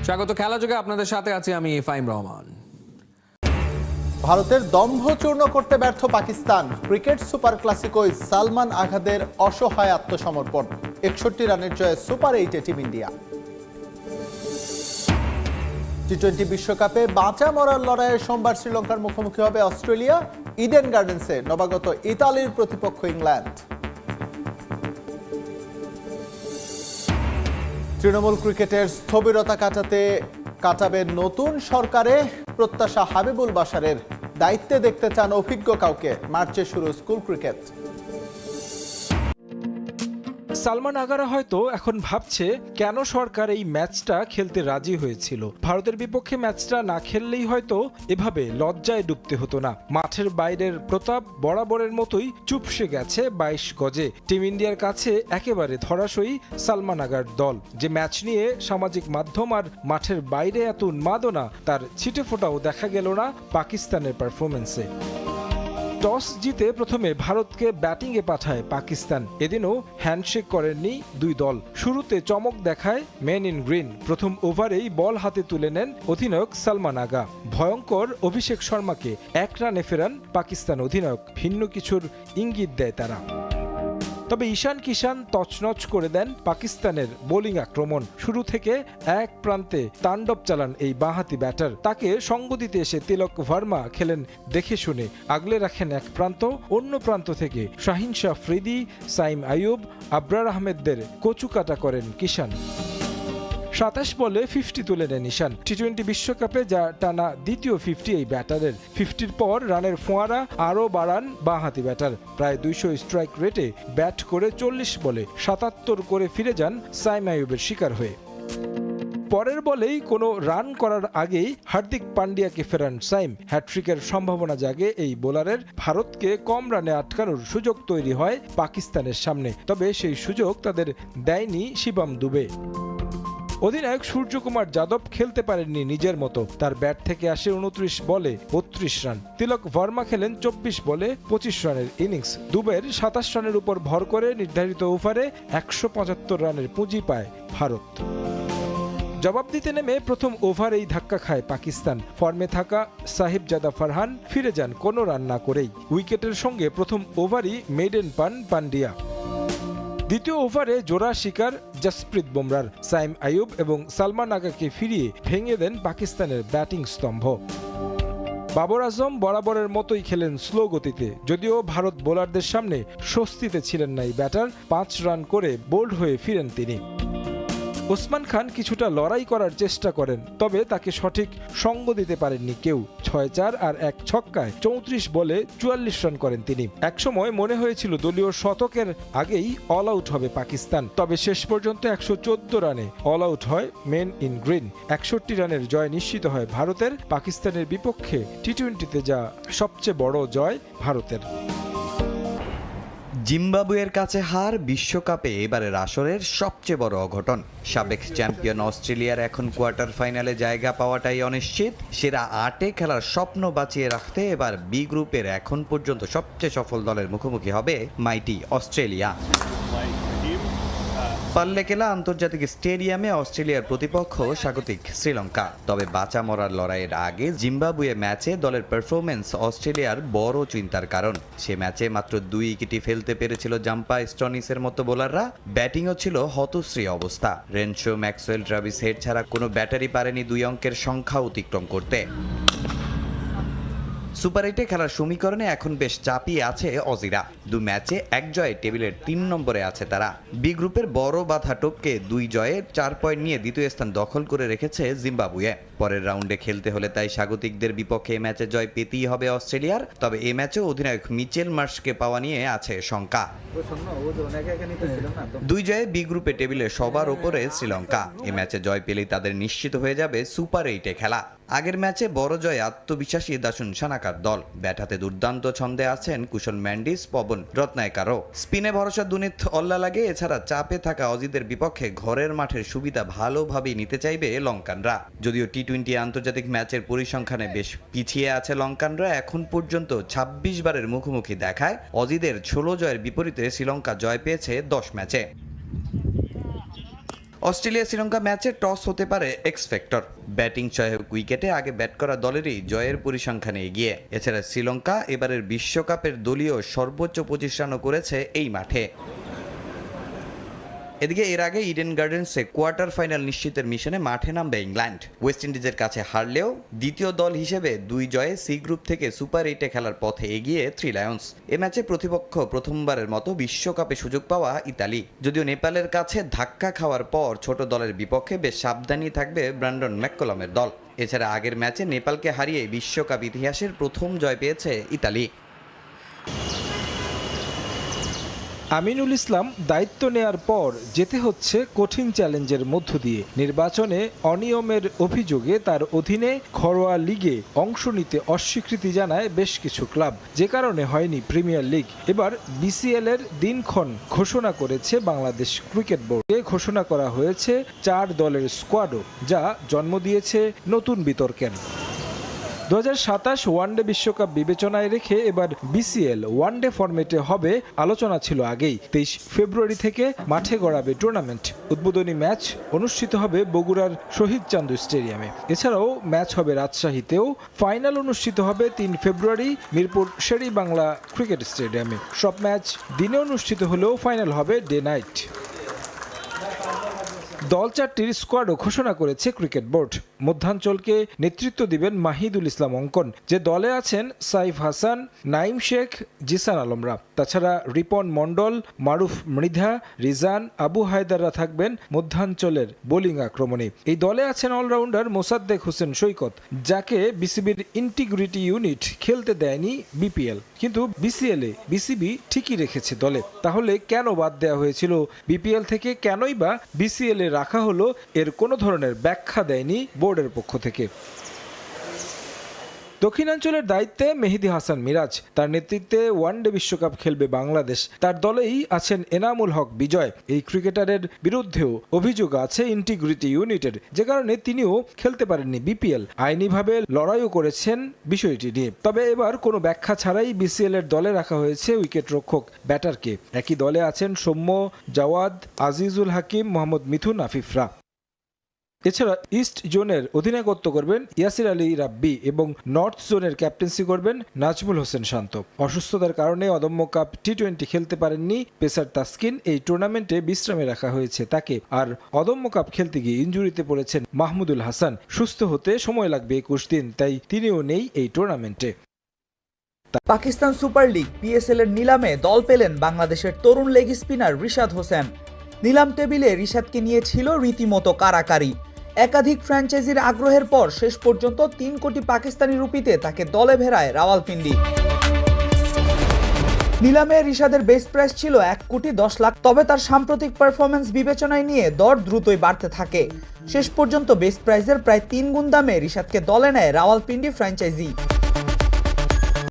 স্বাগত খেলা যোগে আপনাদের সাথে আছি আমি ফাইম রহমান। ভারতের দম্ভ চূর্ণ করতে ব্যর্থ পাকিস্তান। ক্রিকেট সুপার ক্লাসিকোয় সালমান আঘাদের অসহায় আত্মসমর্পণ। ৬১ রানের জয়ে সুপার 8-এ টিম ইন্ডিয়া। টি-20 বিশ্বকাপে বাঁচা মরার লড়াইয়ে সোমবার শ্রীলঙ্কার মুখোমুখি হবে অস্ট্রেলিয়া। ইডেন গার্ডেন্সে নবাগত ইতালির প্রতিপক্ষ ইংল্যান্ড। তৃণমূল ক্রিকেটের স্থবিরতা কাটাবে নতুন সরকারে প্রত্যাশা হাবিবুল বাশারের। দায়িত্বে দেখতে চান অভিজ্ঞ কাউকে। মার্চে শুরু স্কুল ক্রিকেট। সালমান আগারা হয়তো এখন ভাবছে কেন সরকার এই ম্যাচটা খেলতে রাজি হয়েছিল। ভারতের বিপক্ষে ম্যাচটা না খেললেই হয়তো এভাবে লজ্জায় ডুবতে হতো না। মাঠের বাইরের প্রতাপ বরাবরের মতোই চুপসে গেছে 22 গজে। টিম ইন্ডিয়ার কাছে একেবারে ধরাশয়ী সালমান আগার দল। যে ম্যাচ নিয়ে সামাজিক মাধ্যম আর মাঠের বাইরে এত উন্মাদনা, তার ছিটে ফোটাও দেখা গেল না পাকিস্তানের পারফরমেন্সে। টস জিতে প্রথমে ভারতকে ব্যাটিংয়ে পাঠায় পাকিস্তান। এদিনও হ্যান্ডশেক করেননি দুই দল। শুরুতে চমক দেখায় মেন ইন গ্রিন। প্রথম ওভারেই বল হাতে তুলে নেন অধিনায়ক সালমান আগা। ভয়ঙ্কর অভিষেক শর্মাকে 1 রানে ফেরান পাকিস্তান অধিনায়ক। ভিন্ন কিছুর ইঙ্গিত দেয় তারা। তবে ঈশান কিষান তছনছ করে দেন পাকিস্তানের বোলিং আক্রমণ। শুরু থেকে এক প্রান্তে তাণ্ডব চালান এই বাঁহাতি ব্যাটার। তাকে সঙ্গ দিতে এসে তিলক ভার্মা খেলেন দেখে শুনে। আগলে রাখেন এক প্রান্ত, অন্য প্রান্ত থেকে শাহিন শাহ আফ্রিদি, সাইম আইয়ুব, আবরার আহমেদদের কচুকাটা করেন কিষান। 27 বলে 50 তুলে নেন ঈশান। টি-20 বিশ্বকাপে যা টানা দ্বিতীয় 50 এই ব্যাটারের। 50-র পর রানের ফোঁয়ারা আরও বাড়ান বাঁহাতি ব্যাটার। প্রায় 200 স্ট্রাইক রেটে ব্যাট করে 40 বলে 77 করে ফিরে যান সাইম আইয়ুবের শিকার হয়ে। পরের বলেই কোনো রান করার আগেই হার্দিক পান্ডিয়াকে ফেরান সাইম। হ্যাটট্রিকের সম্ভাবনা জাগে এই বোলারের। ভারতকে কম রানে আটকানোর সুযোগ তৈরি হয় পাকিস্তানের সামনে। তবে সেই সুযোগ তাদের দেয়নি শিবম দুবে। অধিনায়ক সূর্যকুমার যাদব খেলতে পারেননি নিজের মতো। তার ব্যাট থেকে আসে 29 বলে 32 রান। তিলক ভার্মা খেলেন 24 বলে 25 রানের ইনিংস। দুবের 27 রানের উপর ভর করে নির্ধারিত ওভারে 175 রানের পুঁজি পায় ভারত। জবাব দিতে নেমে প্রথম ওভারেই ধাক্কা খায় পাকিস্তান। ফর্মে থাকা সাহিবজাদা ফারহান ফিরে যান কোনো রান না করেই। উইকেটের সঙ্গে প্রথম ওভারই মেডেন পান পান্ডিয়া। দ্বিতীয় ওভারে জোড়া শিকার জসপ্রীত বুমরার। সাইম আইয়ুব এবং সালমান আগাকে ফিরিয়ে ভেঙে দেন পাকিস্তানের ব্যাটিং স্তম্ভ। বাবর আজম বরাবরের মতোই খেলেন স্লো গতিতে। যদিও ভারত বোলারদের সামনে স্বস্তিতে ছিলেন না এই ব্যাটার। 5 রান করে বোল্ড হয়ে ফিরেন তিনি। ওসমান খান কিছুটা লড়াই করার চেষ্টা করেন, তবে তাকে সঠিক সঙ্গ দিতে পারেননি কেউ। 6-4 আর 1 ছক্কায় 34 বলে 44 রান করেন তিনি। একসময় মনে হয়েছিল দলীয় শতকের আগেই অল আউট হবে পাকিস্তান। তবে শেষ পর্যন্ত 114 রানে অল আউট হয় মেন ইন গ্রিন। 61 রানের জয় নিশ্চিত হয় ভারতের। পাকিস্তানের বিপক্ষে টি-20তে যা সবচেয়ে বড় জয় ভারতের। জিম্বাবুয়ের কাছে হার বিশ্বকাপে এবারের আসরের সবচেয়ে বড় অঘটন। সাবেক চ্যাম্পিয়ন অস্ট্রেলিয়ার এখন কোয়ার্টার ফাইনালে জায়গা পাওয়াটাই অনিশ্চিত। সেরা 8-এ খেলার স্বপ্ন বাঁচিয়ে রাখতে এবার বি গ্রুপের এখন পর্যন্ত সবচেয়ে সফল দলের মুখোমুখি হবে মাইটি অস্ট্রেলিয়া। পাল্লেকেলা আন্তর্জাতিক স্টেডিয়ামে অস্ট্রেলিয়ার প্রতিপক্ষ স্বাগতিক শ্রীলঙ্কা। তবে বাঁচা মরার লড়াইয়ের আগে জিম্বাবুয়ে ম্যাচে দলের পারফরমেন্স অস্ট্রেলিয়ার বড় চিন্তার কারণ। সে ম্যাচে মাত্র 2 উইকেটই ফেলতে পেরেছিল জাম্পা স্টনিসের মতো বোলাররা। ব্যাটিংও ছিল হতশ্রী অবস্থা। রেনশো, ম্যাক্সওয়েল, ট্রাভিস হেড ছাড়া কোনো ব্যাটারি পারেনি 2 অঙ্কের সংখ্যা অতিক্রম করতে। সুপার 8-এ খেলার সমীকরণে এখন বেশ চাপিয়ে আছে অজিরা। 2 ম্যাচে 1 জয়ে টেবিলের 3 নম্বরে আছে তারা। বি গ্রুপের বড় বাধা টপকে 2 জয়ে 4 পয়েন্ট নিয়ে দ্বিতীয় স্থান দখল করে রেখেছে জিম্বাবুয়ে। পরের রাউন্ডে খেলতে হলে তাই স্বাগতিকদের বিপক্ষে এ ম্যাচে জয় পেতেই হবে অস্ট্রেলিয়ার। তবে এ ম্যাচে অধিনায়ক মিচেল মার্শকে পাওয়া নিয়ে আছে শঙ্কা। 2 জয়ে বি গ্রুপে টেবিলে সবার ওপরে শ্রীলঙ্কা। এ ম্যাচে জয় পেলেই তাদের নিশ্চিত হয়ে যাবে সুপার 8-এ খেলা। আগের ম্যাচে বড় জয়ে আত্মবিশ্বাসী দাসুন সানাকার দল। ব্যাট হাতে দুর্দান্ত ছন্দে আছেন কুশল ম্যান্ডিস, পবন রত্নায়কারও। স্পিনে ভরসা দুনিত অল্লা লাগে। এছাড়া চাপে থাকা অজিদের বিপক্ষে ঘরের মাঠের সুবিধা ভালোভাবেই নিতে চাইবে লঙ্কানরা। যদিও টি-20 আন্তর্জাতিক ম্যাচের পরিসংখ্যানে বেশ পিছিয়ে আছে লঙ্কানরা। এখন পর্যন্ত 26 বারের মুখোমুখি দেখায় অজিদের 16 জয়ের বিপরীতে শ্রীলঙ্কা জয় পেয়েছে 10 ম্যাচে। অস্ট্রেলিয়া শ্রীলঙ্কা ম্যাচে টস হতে পারে এক্স ফ্যাক্টর। ব্যাটিং সহায়ক উইকেটে আগে ব্যাট করা দলেরই জয়ের পরিসংখ্যানে এগিয়ে। এছাড়া শ্রীলঙ্কা এবারের বিশ্বকাপের দলীয় সর্বোচ্চ 25 রানও করেছে এই মাঠে। এদিকে এর আগে ইডেন গার্ডেন্সে কোয়ার্টার ফাইনাল নিশ্চিতের মিশনে মাঠে নামবে ইংল্যান্ড। ওয়েস্ট ইন্ডিজের কাছে হারলেও দ্বিতীয় দল হিসেবে 2 জয়ে সি গ্রুপ থেকে সুপার 8-এ খেলার পথে এগিয়ে 3 লায়ন্স। এ ম্যাচে প্রতিপক্ষ প্রথমবারের মতো বিশ্বকাপে সুযোগ পাওয়া ইতালি। যদিও নেপালের কাছে ধাক্কা খাওয়ার পর ছোট দলের বিপক্ষে বেশ সাবধানী থাকবে ব্র্যান্ডন ম্যাককলামের দল। এছাড়া আগের ম্যাচে নেপালকে হারিয়ে বিশ্বকাপ ইতিহাসের প্রথম জয় পেয়েছে ইতালি। আমিনুল ইসলাম দায়িত্ব নেয়ার পর যেতে হচ্ছে কঠিন চ্যালেঞ্জের মধ্য দিয়ে। নির্বাচনে অনিয়মের অভিযোগে তার অধীনে ঘরোয়া লিগে অংশ নিতে অস্বীকৃতি জানায় বেশ কিছু ক্লাব, যে কারণে হয়নি প্রিমিয়ার লিগ। এবার বিসিএল এর দিনক্ষণ ঘোষণা করেছে বাংলাদেশ ক্রিকেট বোর্ডে। ঘোষণা করা হয়েছে 4 দলের স্কোয়াডও, যা জন্ম দিয়েছে নতুন বিতর্কের। 2027 ওয়ানডে বিশ্বকাপ বিবেচনায় রেখে এবার বিসিএল ওয়ানডে ফরম্যাটে হবে আলোচনা ছিল আগেই। 23 ফেব্রুয়ারি থেকে মাঠে গড়াবে টুর্নামেন্ট। উদ্বোধনী ম্যাচ অনুষ্ঠিত হবে বগুড়ার শহীদ চান্দু স্টেডিয়ামে। এছাড়াও ম্যাচ হবে রাজশাহীতেও। ফাইনাল অনুষ্ঠিত হবে 3 ফেব্রুয়ারি মিরপুর শেরি বাংলা ক্রিকেট স্টেডিয়ামে। সব ম্যাচ দিনে অনুষ্ঠিত হলেও ফাইনাল হবে ডে নাইট। দল 4টির স্কোয়াডও ঘোষণা করেছে ক্রিকেট বোর্ড। মধ্যাঞ্চলকে নেতৃত্ব দিবেন মাহিদুল ইসলাম অঙ্কন, যে দলে আছেন সাইফ হাসান, নাইম শেখ, জিসান আলমরা। তাছাড়া রিপন মণ্ডল, মারুফ মৃধা, রিজান, আবু হায়দাররা থাকবেন মধ্যাঞ্চলের বোলিং আক্রমণে। এই দলে আছেন অলরাউন্ডার মোসাদ্দেক হোসেন সৈকত, যাকে বিসিবির ইন্টিগ্রিটি ইউনিট খেলতে দেয়নি বিপিএল, কিন্তু বিসিএলে বিসিবি ঠিকই রেখেছে দলে। তাহলে কেন বাদ দেওয়া হয়েছিল বিপিএল থেকে, কেনই বা বিসিএল এ রাখা হলো, এর কোনো ধরনের ব্যাখ্যা দেয়নি বোর্ডের পক্ষ থেকে। দক্ষিণাঞ্চলের দায়িত্বে মেহেদী হাসান মিরাজ, তার নেতৃত্বে ওয়ানডে বিশ্বকাপ খেলবে বাংলাদেশ। তার দলেই আছেন এনামুল হক বিজয়। এই ক্রিকেটারের বিরুদ্ধেও অভিযোগ আছে ইন্টিগ্রিটি ইউনিটের, যে কারণে তিনিও খেলতে পারেননি বিপিএল। আইনিভাবে লড়াইও করেছেন বিষয়টি নিয়ে। তবে এবার কোনো ব্যাখ্যা ছাড়াই বিসিএল এর দলে রাখা হয়েছে উইকেট রক্ষক ব্যাটারকে। একই দলে আছেন সৌম্য, জাওয়াদ, আজিজুল হাকিম, মোহাম্মদ মিথুন, আফিফরা। এছাড়া ইস্ট জোনের অধিনায়কত্ব করবেন ইয়াসির আলী রাব্বি এবং নর্থ জোনের ক্যাপ্টেন্সি করবেন নাজমুল হোসেন শান্ত। অসুস্থতার কারণে অদম্য কাপ টি20 খেলতে পারেননি পেসার তাসকিন। এই টুর্নামেন্টে বিশ্রামে রাখা হয়েছে তাকে। আর অদম্য কাপ খেলতে গিয়ে ইনজুরিতে পড়েছেন মাহমুদুল হাসান। সুস্থ হতে সময় লাগবে 21 দিন, তাই তিনিও নেই এই টুর্নামেন্টে। পাকিস্তান সুপার লিগ পিএসএল এর নিলামে দল পেলেন বাংলাদেশের তরুণ লেগ স্পিনার রিশাদ হোসেন। নিলাম টেবিলে রিশাদকে নিয়ে ছিল রীতিমতো কারাকারি। একাধিক ফ্র্যাঞ্চাইজির আগ্রহের পর শেষ পর্যন্ত 3 কোটি পাকিস্তানি রুপিতে তাকে দলে ভেড়ায় রাওয়ালপিন্ডি। নিলামে রিশাদের বেস প্রাইস ছিল 1 কোটি 10 লাখ। তবে তার সাম্প্রতিক পারফরম্যান্স বিবেচনায় নিয়ে দর দ্রুতই বাড়তে থাকে। শেষ পর্যন্ত বেস প্রাইসের প্রায় 3 গুণ দামে রিশাদকে দলে নেয় রাওয়ালপিন্ডি ফ্র্যাঞ্চাইজি।